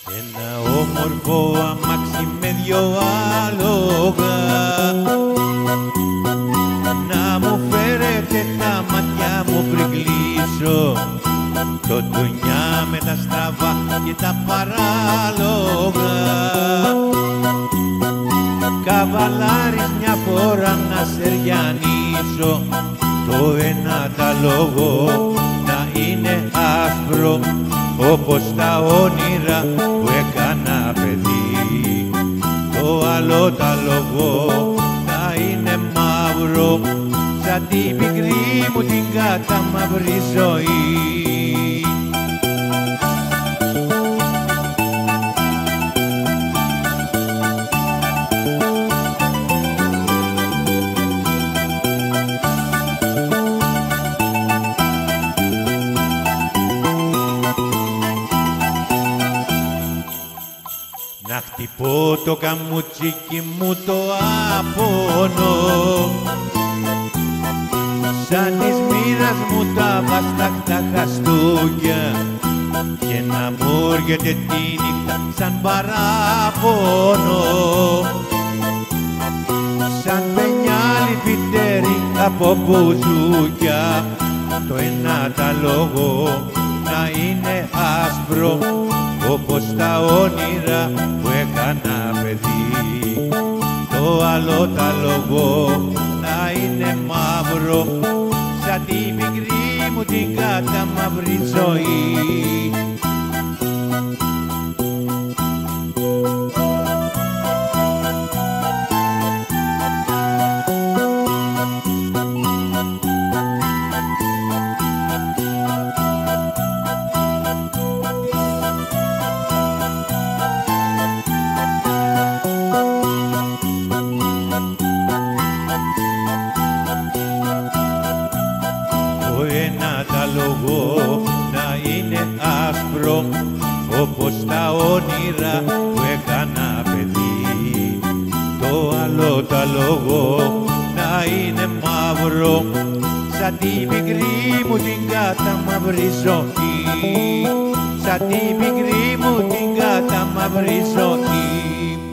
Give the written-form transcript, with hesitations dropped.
Ένα όμορφο αμάξι με δυο άλογα να μου φέρετε τα μάτια μου πριν κλείσω το ντουνιά με τα στραβά και τα παράλογα. Καβαλάρης μια φορά να σεριανίσω το ένα τα λόγο να είναι άσπρο όπως τα όνειρα που έκανα παιδί. Το άλλο τα λόγο να είναι μαύρο σαν την πικρή μου την καταμαύρη ζωή. Να χτυπώ το καμουτσίκι μου το απόνο σαν της μοίρας μου τα βαστάχτα χαστούκια και να μου έρχεται τη νύχτα σαν παράπονο σαν πενιάλι φυτέρι από μπουζούκια. Το ένα τα λόγο να είναι άσπρο όπως τα όνειρα που έκανα παιδί. Το άλλο τα λόγο να είναι μαύρο σαν την πικρή μου την καταμαύρη ζωή. Το ένα τα λόγο να είναι άσπρο όπως τα όνειρα που έκανα παιδί. Το άλλο τα λόγο να είναι μαύρο σαν την πικρή μου την καταμαύρη ζωή. Σαν την πικρή μου την καταμαύρη ζωή.